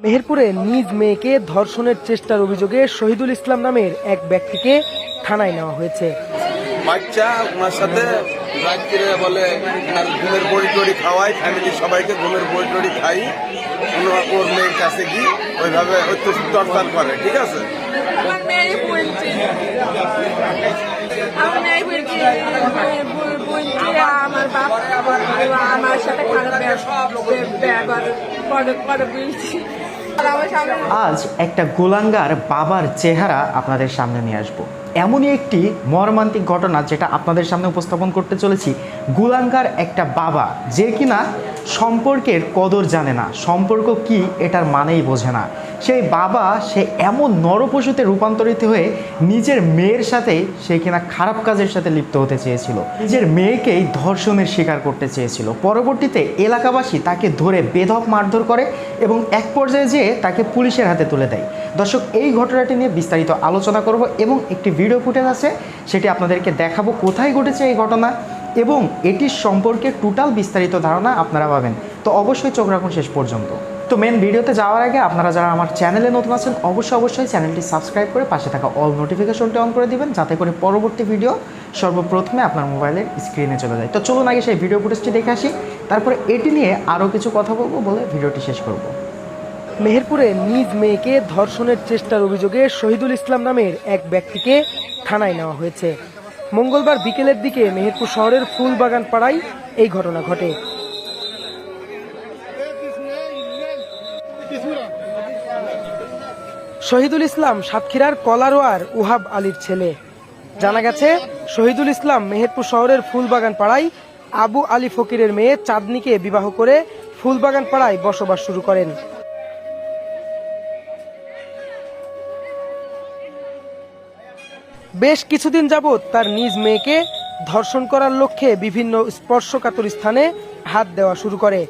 মেহেরপুরে নিজ মেয়েকে ধর্ষণের চেষ্টার অভিযোগে শহীদুল ইসলাম নামের এক ব্যক্তিকে থানায় নেওয়া হয়েছে। বাচ্চা ওনার সাথে রাত্রিরে বলে ঘুমের বড়ি টড়ি খাওয়াই, ফ্যামিলির সবাইকে ঘুমের বড়ি টড়ি খাই, ওর মেয়ের কাছে গিয়ে ওইভাবে টর্চার করে। ঠিক আছে, আমার বাবা আমার সাথে খারাপ ব্যবহার আজ একটা গোলাঙ্গার বাবার চেহারা আপনাদের সামনে নিয়ে আসবো। এমনই একটি মর্মান্তিক ঘটনা যেটা আপনাদের সামনে উপস্থাপন করতে চলেছি। গোলাঙ্গার একটা বাবা যে কিনা সম্পর্কের কদর জানে না, সম্পর্ক কি এটার মানেই বোঝে না। সেই বাবা সে এমন নরপশুতে রূপান্তরিত হয়ে নিজের মেয়ের সাথে সে কিনা খারাপ কাজের সাথে লিপ্ত হতে চেয়েছিল, নিজের মেয়েকেই ধর্ষণের শিকার করতে চেয়েছিল। পরবর্তীতে এলাকাবাসী তাকে ধরে বেধক মারধর করে এবং এক পর্যায়ে যেয়ে তাকে পুলিশের হাতে তুলে দেয়। দর্শক, এই ঘটনাটি নিয়ে বিস্তারিত আলোচনা করব এবং একটি ভিডিও ফুটেজ আছে, সেটি আপনাদেরকে দেখাবো কোথায় ঘটেছে এই ঘটনা এবং এটির সম্পর্কে টোটাল বিস্তারিত ধারণা আপনারা পাবেন। তো অবশ্যই চোখ রাখুন শেষ পর্যন্ত। তো মেন ভিডিওতে যাওয়ার আগে আপনারা যারা আমার চ্যানেলে নতুন আছেন অবশ্যই চ্যানেলটি সাবস্ক্রাইব করে পাশে থাকা অল নোটিফিকেশনটি অন করে দিবেন, যাতে করে পরবর্তী ভিডিও সর্বপ্রথমে আপনার মোবাইলের স্ক্রিনে চলে যায়। তো চলুন আগে সেই ভিডিও ফুটেজটি দেখে আসি, তারপরে এটি নিয়ে আরও কিছু কথা বলবো বলে ভিডিওটি শেষ করব। মেহেরপুরে নিজ মেয়েকে ধর্ষণের চেষ্টার অভিযোগে শহীদুল ইসলাম নামের এক ব্যক্তিকে থানায় নেওয়া হয়েছে। মঙ্গলবার বিকেলের দিকে মেহেরপুর শহরের ফুলবাগান পাড়ায় এই ঘটনা ঘটে। শহীদুল ইসলাম সাতক্ষীরার কলারোয়ার উহাব আলীর ছেলে। জানা গেছে, শহীদুল ইসলাম মেহেরপুর শহরের ফুলবাগান পাড়ায় আবু আলী ফকিরের মেয়ে চাঁদনীকে বিবাহ করে ফুলবাগান পাড়ায় বসবাস শুরু করেন। বেশ কিছুদিন যাবৎ তার নিজ মেয়েকে ধর্ষণ করার লক্ষ্যে বিভিন্ন স্পর্শকাতর স্থানে হাত দেওয়া শুরু করে।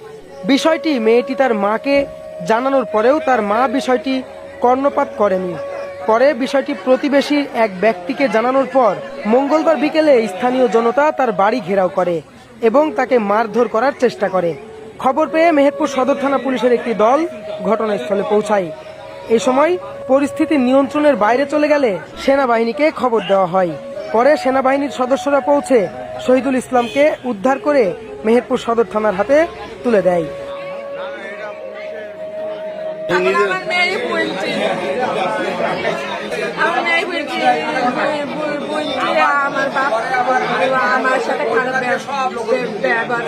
বিষয়টি মেয়েটি তার মাকে জানানোর পরেও তার মা বিষয়টি কর্ণপাত করেনি। পরে বিষয়টি প্রতিবেশী এক ব্যক্তিকে জানানোর পর মঙ্গলবার বিকেলে স্থানীয় জনতা তার বাড়ি ঘেরাও করে এবং তাকে মারধর করার চেষ্টা করে। খবর পেয়ে মেহেরপুর সদর থানা পুলিশের একটি দল ঘটনাস্থলে পৌঁছায়। এই সময় পরিস্থিতি নিয়ন্ত্রণের বাইরে চলে গেলে সেনাবাহিনীকে খবর দেওয়া হয়। পরে সেনাবাহিনীর সদস্যরা পৌঁছে শহীদুল ইসলামকে উদ্ধার করে মেহেরপুর সদর থানার হাতে তুলে দেয়। আমার বাবা আমার সাথে খারাপ ব্যবহার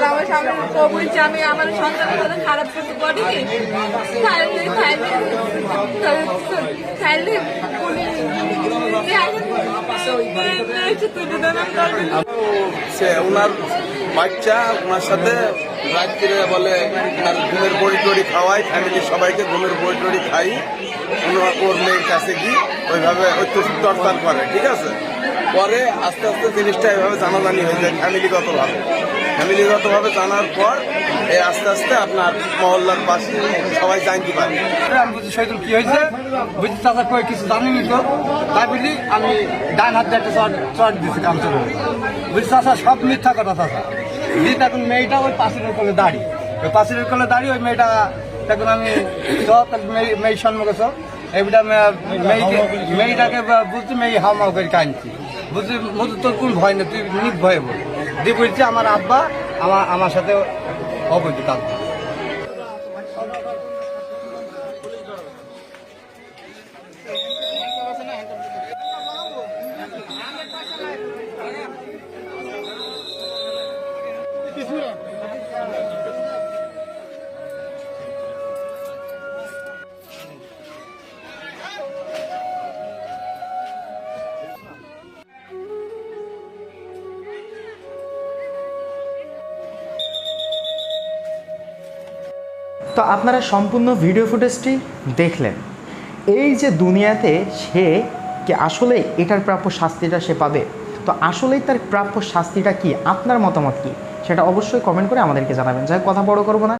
আমার সামনে বলছি, আমি আমার সন্তানের সাথে খারাপ কিছু করিনি। ওনার বাচ্চা ওনার সাথে রাত্রিরে বলে ঘুমের বড়ি টড়ি খাওয়াই, ফ্যামিলির সবাইকে ঘুমের বড়ি টড়ি খাই, ওর মেয়ের কাছে গিয়ে ওইভাবে টর্চার করে। ঠিক আছে, পরে আস্তে আস্তে জিনিসটা এভাবে জানাজানি হয়ে যায় ফ্যামিলিগতভাবে জানার পর আস্তে আস্তে আপনার মহল্লার পাশে সবাই জানতে পারে। আমি বুঝি শহীদুল কি হয়েছে, বুঝি চাচা কই কিছু জানিনি তো, তাই বলি আমি ডান হাত দিয়ে একটা চট দিচ্ছি কাম চলে। বুঝি চাচা সব মিথ্যা কথা চাচা। বুঝি তখন মেয়েটা ওই পাশের কোলে দাঁড়িয়ে, ওই পাশের কোলে দাঁড়িয়ে ওই মেয়েটা তখন আমি মেয়ের সম্মুখে সব এইটা মেয়েটাকে বুঝছি মেয়ে হাওমাও করে কাঁদছি। বুঝলি মধু তোর কোন ভয় নেই, তুই নির্ভয়ে বল দিয়ে বলছি আমার আব্বা আমার সাথে অবৈধ কাজ। তো আপনারা সম্পূর্ণ ভিডিও ফুটেজটি দেখলেন। এই যে দুনিয়াতে সে কি আসলে এটার প্রাপ্য শাস্তিটা সে পাবে, তো আসলেই তার প্রাপ্য শাস্তিটা কি, আপনার মতামত কি সেটা অবশ্যই কমেন্ট করে আমাদেরকে জানাবেন। যাই কথা বড় করবো না।